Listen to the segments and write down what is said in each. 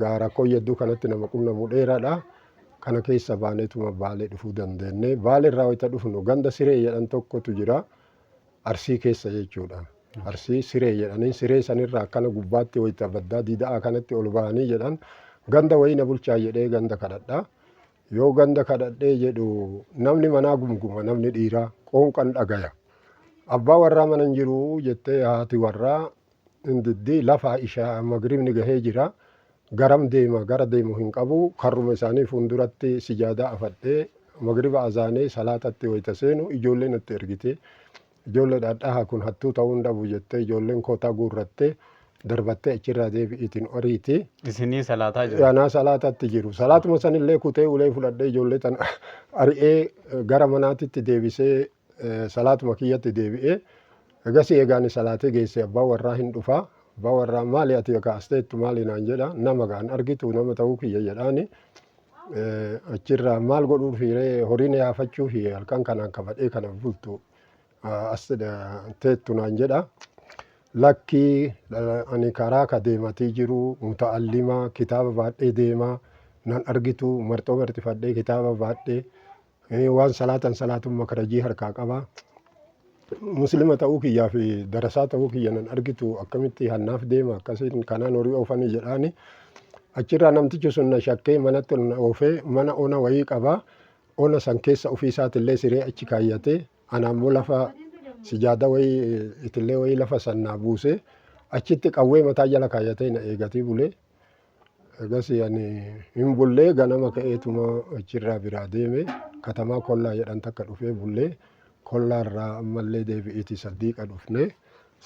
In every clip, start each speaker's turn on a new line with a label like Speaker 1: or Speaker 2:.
Speaker 1: gaara koyyaddu kanatti nama qunnamuu dheeraadha. Kana keessa baaneetuma Baalee dhufuu dandeenye. Baalee irraa wayita dhufnu ganda Siree jedhan tokkotu jira. Arsii keessa jechuudha. Arsii Siree jedhanii Siree sanirraa akkana gubbaatti wayita baddaa diida'aa kanatti ol ba'anii jedhan ganda wayina bulchaa jedhee ganda kadhadha. Yoo ganda kadhadhee jedhu namni manaa gumguma namni dhiiraa qoonqan dhagaya. Abbaa warraa mana hin jiru jettee haati warraa indiddi lafa ishaa magribni gahee jira. Garam deema gara deemu hin qabu karruma isaanii fuulduratti sijaadaa afadhee magriba azaanee salaatatti wayita seenu ijoolleen itti ergite. Ijoollee dhadhaa kun hattuu ta'uu hin dhabu jettee ijoolleen kootaa guurrattee darbattee achirraa deebi'iitiin oriiti.
Speaker 2: Isinii salaataa jiru?
Speaker 1: Anaa salaatatti jiru. Salaatuma sanillee kutee ulee fudhadhee ijoollee tan ari'ee gara manaatitti deebisee salaatuma kiyyatti deebi'ee egasii eegaan salaatee geesse abbaa warraa hin dhufaa. Abbaa warraa maali ati kaasteettu maali naan jedha nama gaan argitu nama ta'uu kiyya jedhaani achirraa maal godhuu fiiree horiin yaafachuu fi halkan kanaan kabadhee kanaaf bultu as teettu naan jedha. Lakkii ani karaa ka deematii jiru muta'allima kitaaba baadhee deemaa nan argitu marxoo marxifadhee kitaaba baadhee waan salaatumma karajii harkaa qabaa. Muslima ta'uu kiyyaa fi darasaa ta'uu kiyya nan argitu akkamitti hannaaf deema akkasiin kanaan horii oofanii jedhaani. Achirraa namtichi sun na shakkee manatti oofee mana ona wayii qabaa. Ona san keessa ofiisaatillee siree achi kaayyatee anaammoo lafa sijaada wayii itillee wayii lafa sannaa buusee achitti qawwee mataa jala kaayyatee na eegatii bulee. Egasii ani hin bullee ganama ka'eetuma achirraa biraa deeme katamaa kollaa jedhan takka dhufee bullee. Kollaarraa ammallee deebi'iiti saddiiqa dhufne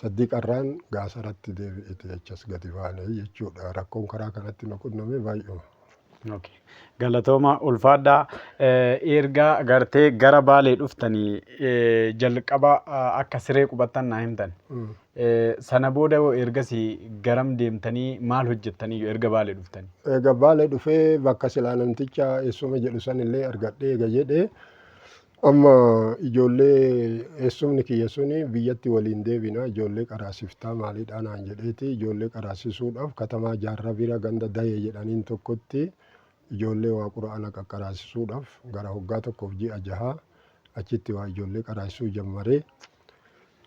Speaker 1: saddiiqarraan gaasaratti deebi'iiti achas gadi baane jechuudha. Rakkoon karaa kanatti nu qunname baay'ee.
Speaker 2: Galatooma ulfaadhaa erga gartee gara Baalee dhuftanii jalqaba akka siree qubattan naa himtan. Sana booda ergasii garam deemtanii maal hojjettanii erga Baalee dhuftanii?
Speaker 1: Egaa Baalee dhufee bakka silaa namticha eessuma jedhu sanillee argadhee eega jedhee. Amma ijoollee eessumni kiyya suni biyyatti waliin deebina ijoollee qaraasiftaa maaliidhaa naan jedheeti ijoollee qaraasisuudhaaf katamaa jaarraa bira ganda dayee jedhaniin tokkotti ijoollee waa quraana qaqqaraasisuudhaaf gara hoggaa tokkoof ji'a jahaa achitti waa ijoollee qaraasisuu jammaree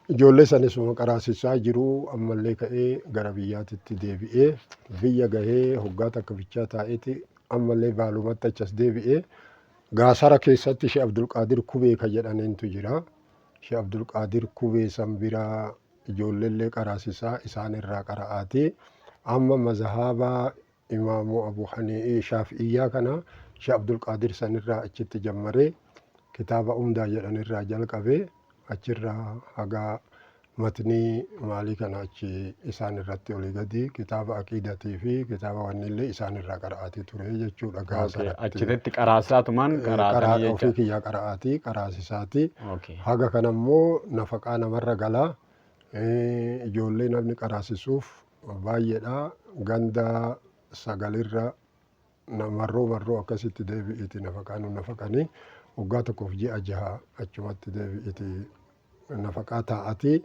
Speaker 1: ijoollee sanisuma qaraasisaa jiru ammallee ka'ee gara biyyaatitti deebi'ee biyya gahee hoggaa takka bichaa taa'eeti ammallee baalumatti achas deebi'ee. Gaasara keessatti Sheekh Abdulqaadir Kubee kan jedhaniintu jira. Sheekh Abdulqaadir Kubee san biraa ijoolleellee qaraasisaa isaanirraa qara'aati. Amma mazhaaba imaamu Abu Haniifaa Shaafi'iyyaa kana Sheekh Abdulqaadir sanirraa achitti jammaree kitaaba Umdaa jedhanirraa jalqabee achirraa haga matnii maalii kana achi isaan irratti olii gadi kitaaba aqiidatii fi kitaaba wannillee isaan irraa qara'aatii ture jechuudha.
Speaker 2: Achitti qaraasaatumaan
Speaker 1: qaraatanii ofii kiyyaa qara'aatii qaraasisaati. Haga kanammoo nafaqaa namarra galaa ijoollee namni qaraasisuuf baay'eedha. Ganda sagalirra marroo akkasitti deebi'iiti nafaqaa nu nafaqanii waggaa tokkoof ji'a jaha achumatti deebi'iiti nafaqaa taa'atii.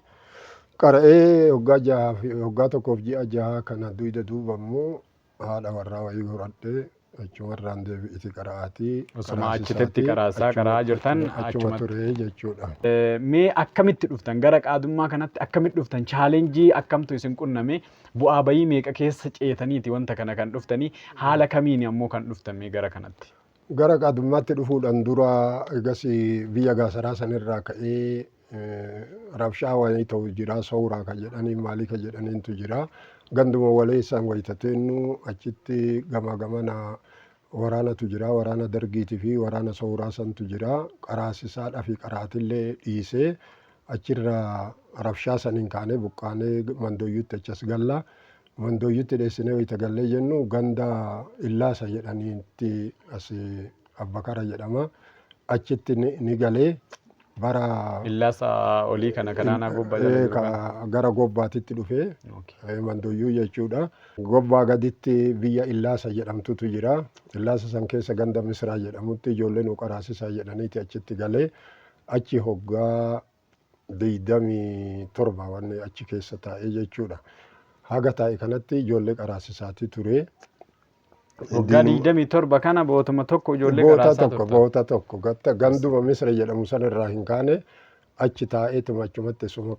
Speaker 1: Qara'ee waggaa tokkoof ji'a jaha kana duyda duuba immoo haadha warraa wayii horadhee achumarraan deebi'iiti qara'aatii.
Speaker 2: Osuma achitti qara'aa jirtan
Speaker 1: achuma ture jechuudha.
Speaker 2: Mee akkamitti dhuftan gara qaadummaa kanatti akkamitti dhuftan chaalenjii akkamtu isin qunname bu'aa bayii meeqa keessa ceetaniiti wanta kana kan dhuftanii haala kamiin ammoo kan dhuftan mee gara kanatti?
Speaker 1: Gara qaadummaatti dhufuudhaan dura egasii biyya gaasaraa sanirraa ka'ee rabshaa wayii ta'u jira sooraa kan jedhanii maalii kan jedhaniintu jira. Ganduma waleessaan wayitateenu achitti gama gamana waraanatu jira waraana dargiitii fi waraana sooraa santu jira. Qaraasisaadhaa fi qaraatillee dhiisee achirraa rabshaa saniin kaanee buqqaanee mandooyyutti achas galla. Mandooyyutti dheessinee wayita gallee jennu ganda Illaasa jedhaniitti as Abbakara jedhama. Achitti ni galee bara
Speaker 2: Illaasa olii kana kanaana gobbaa
Speaker 1: gara gobbaatitti dhufee mandooyyuu jechuudha. Gobbaa gaditti biyya Illaasa jedhamtutu jira. Illaasa san keessa ganda Misraa jedhamutti ijoolleen qaraasisaa jedhaniiti achitti galee achi hoggaa 27 wanni achi keessa taa'ee jechuudha. Haga taa'e kanatti ijoollee qaraasisaati ture.
Speaker 2: Waggaa 27 kana bootuma tokko ijoollee
Speaker 1: qaraasaa
Speaker 2: turtan.
Speaker 1: Boota tokko ganduma Misira jedhamu sanarraa hin kaane achi taa'eetuma achumatti suma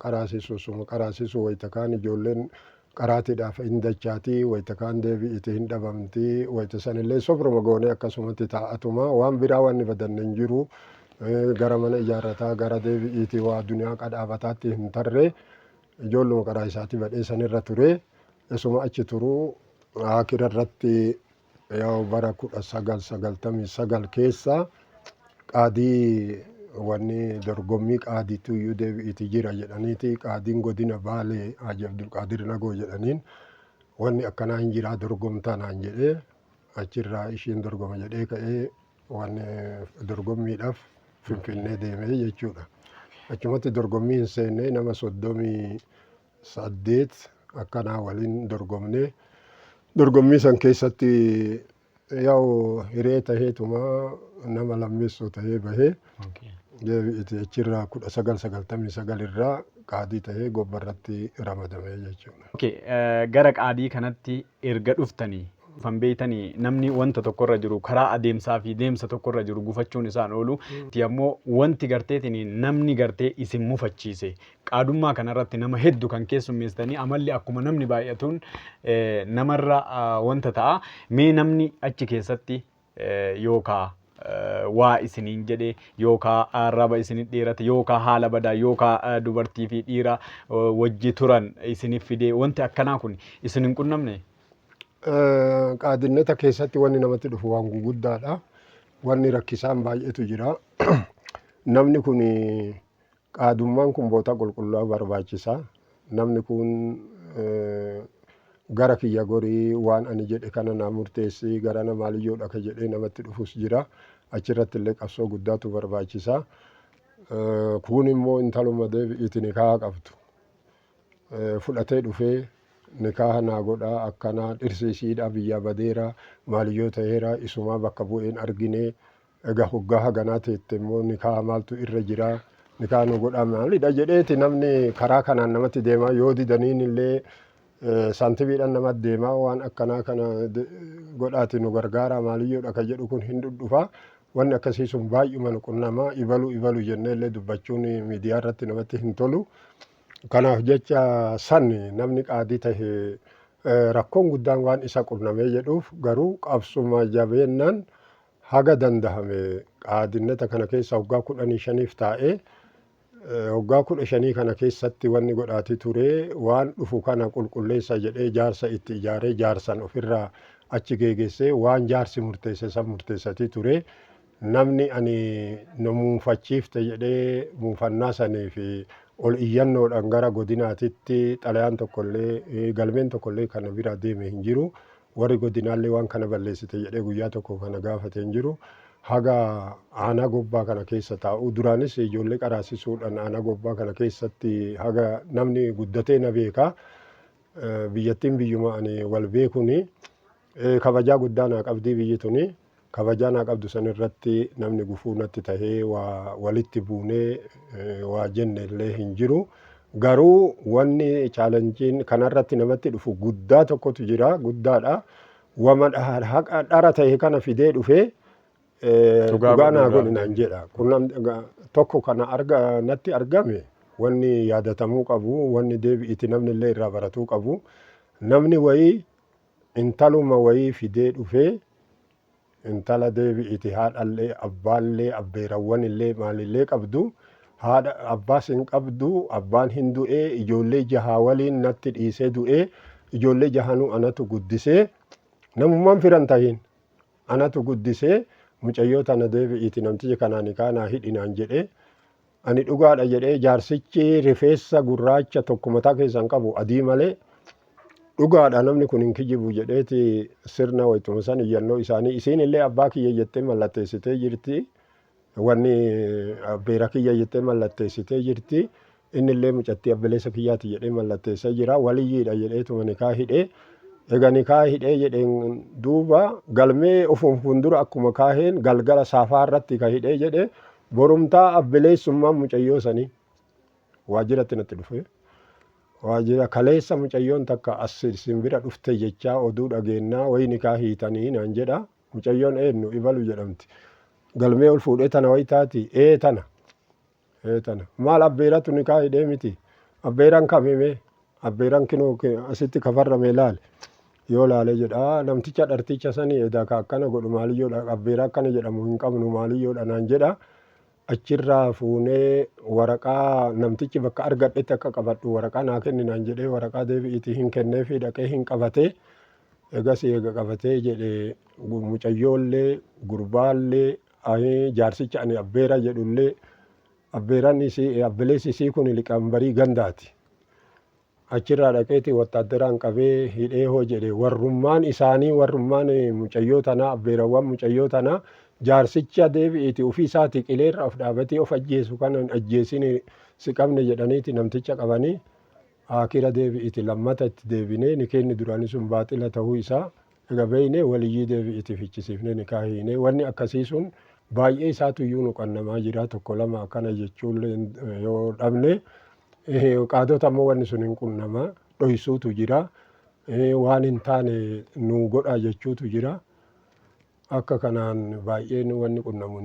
Speaker 1: qaraasisu wayita kaan ijoolleen qaraatiidhaaf hin dachaatii wayita kaan deebi'iiti hin dhabamtii wayita sanillee sobruma goonee akkasumatti taa'atuma waan biraa waan ni badanne hin jiru. Gara mana ijaarrataa gara deebi'iiti waa duniyaa qadhaabataatti hin tarree ijoolluma qaraa isaatti badhee sanirra ture. Isuma achi turuu Akira irratti bara 1999 keessa qaadii wanni dorgommii qaadiitu iyyuu deebi'iiti jira jedhaniiti qaadiin godina Baalee Haaji Abdulqaadir Nagoo jedhaniin wanni akkanaa hin jiraa dorgomtaa naan jedhee achirraa ishiin dorgoma jedhee ka'ee wanni dorgommiidhaaf Finfinnee deemee jechuudha. Achumatti dorgommii hin seennee nama 38 akkanaa waliin dorgomnee dorgommii san keessatti yaa'u hiree taheetuma nama lammeessoo tahee bahee deebi'iiti achirraa 1999 irraa qaadii tahee gobbarratti ramadamee jechuudha.
Speaker 2: Gara qaadii kanatti erga dhuftanii dhufan beeytanii namni wanta tokkorra jiru karaa adeemsaa fi deemsa tokkorra jiru gufachuun isaan oolu ammoo wanti garteetiin namni gartee isin mufachiise qaadummaa kanarratti nama hedduu kan keessummeessitanii amalli akkuma namni baay'atuun namarra wanta ta'a. Mee namni achi keessatti yookaa waa isiniin jedhe yookaa arraba isinit dheerate yookaa haala badaa yookaa dubartii fi dhiira wajji turan isinif fidee wanti akkanaa kun isin hin qunnamne?
Speaker 1: Qaadinneta keessatti wanni namatti dhufu waan guguddaadha. Wanni rakkisaan baay'eetu jira. Namni kun qaadummaan kun boota qulqulluu barbaachisa. Namni kun gara kiyya gorii waan ani jedhe kana naa murteessi gara na maaliyyoo dhaka jedhee namatti dhufus jira. Achirratti illee qabsoo guddaatu barbaachisa. Kun immoo intaluma deebi'iiti nikaa qabdu. Fudhatee dhufee nikaa naa godhaa akkanaa dhirsi ishiidhaa biyyaa badeera maaliyyoo ta'eera isumaa bakka bu'een arginee egaa hoggaa haganaa teette immoo nikaa maaltu irra jira nikaa nu godhaa maalidha jedheeti namni karaa kanaan namatti deemaa yoo didaniin illee saantibiidhaan namatti deemaa waan akkanaa kana godhaati nu gargaara maaliyyoodha ka jedhu kun hin dhufa. Wanni akkasii sun baay'uma nu qunnamaa ibalu jennee illee dubbachuun miidiyaa irratti namatti hin tolu. Kanaaf jecha san namni qaadii tahe rakkoon guddaan waan isa qunnamee jedhuuf garuu qabsuma jabeennaan haga dandahame qaadinneta kana keessa waggaa 15 taa'ee waggaa 15 kana keessatti wanni godhaati ture waan dhufu kana qulqulleessa jedhee jaarsa itti ijaaree jaarsan ofirraa achi geegessee waan jaarsi murteesse san murteessatii ture. Namni ani nu muunfachiifte jedhee muunfannaa sanii fi ol iyyannoodhaan gara godinaatitti xalayaan tokkollee galmeen tokkollee kana bira deeme hin jiru. Warri godinaallee waan kana balleessite jedhee guyyaa tokko kana gaafate hin jiru. Haga aanaa gobbaa kana keessa taa'u duraanis ijoollee qaraasisuudhaan aanaa gobbaa kana keessatti haga namni guddatee na beeka. Biyyattiin biyyuma ani wal beekuni kabajaa guddaa naa qabdii biyyi tuni. Kabajaa naa qabdu san irratti namni gufuu natti tahee waa walitti buunee waa jenne illee hin jiru. Garuu wanni chaalenjiin kanarratti namatti dhufu guddaa tokkotu jira guddaadha. Wama haqa dhara ta'e kana fidee dhufee dhugaa naa godhinaan jedha. Kun tokko kana natti argame wanni yaadatamuu qabu wanni deebi'iiti namni illee irraa baratuu qabu. Namni wayii intaluma wayii fidee dhufee intala deebi'iiti haadhallee abbaallee abbeerawwan illee maalillee qabdu haadha abbaas hin qabdu abbaan hin du'ee ijoollee jahaa waliin natti dhiisee du'ee ijoollee jahanuu anatu guddisee namummaan firan tahin anatu guddisee mucayyoo tana deebi'iiti namticha kanaan kaanaa hidhinaan jedhee ani dhugaadha jedhee jaarsichi rifeensa gurraacha tokko mataa keessan qabu adii malee dhugaadha namni kun hin kijibu jedheeti sirna wayituma san iyyannoo isaanii isiin illee abbaa kiyya jettee mallatteessitee jirti wanni abbeera kiyya jettee mallatteessitee jirti inni illee mucattii abbeleessa kiyyaati jedhee mallatteessaa jira waliyyiidha jedheetuma nikaa hidhee egaa nikaa hidhee jedheen duuba galmee ofuun fuuldura akkuma kaaheen galgala saafaa irratti ka hidhee jedhe borumtaa abbeleessummaan mucayyoo sanii waajiratti natti dhufe. waajjira kaleessa mucayyoon takka as simbira dhufte jechaa oduu dhageenyaa wayni kaa hiitanii naan jedha. Mucayyoon eenyu Ibalu jedhamti. Galmee ol fuudhee tana wayitaati tana. Maal abbeeratu ni kaa hidhee miti. Abbeeraan kamimee abbeeraan kinoo asitti kafarrame laale. Yoo laale jedha namticha dharticha sanii edaa ka akkana godhu maaliyyoodha abbeeraa akkana jedhamu hin qabnu maaliyyoodha naan jedha. Achirraa fuunee waraqaa namtichi bakka argadhetti akka qabadhu waraqaa naa kenni naan jedhee waraqaa deebi'iitii hin kenneefi dhaqee hin qabatee egas eega qabatee jedhee mucayyoollee gurbaallee jaarsicha ani abbeera jedhullee abbeeraan abbilees isii kun liqambarii gandaati. Achirraa dhaqeeti wattaaddaraan qabee hidhee hoo jedhe warrummaan isaanii warrummaan mucayyoo tanaa abbeerawwan mucayyoo tanaa jaarsicha deebi'iiti ofii isaati qileerra of dhaabatee of ajjeesu kanan ajjeesin si qabne jedhaniiti namticha qabanii akira deebi'iiti lammata itti deebinee ni kenni duraanii sun baaxila ta'uu isaa egaa beeynee waliyyii deebi'iiti fichisiifnee ni kaahiinee wanni akkasii sun baay'ee isaatu iyyuu nu qannamaa jira tokko lama akkana jechuun yoo dhabne qaadota ammoo wanni sun hin qunnamaa dhoysuutu jira waan hin taane nu godha jechuutu jira akka kanaan baay'ee wanni qunnamu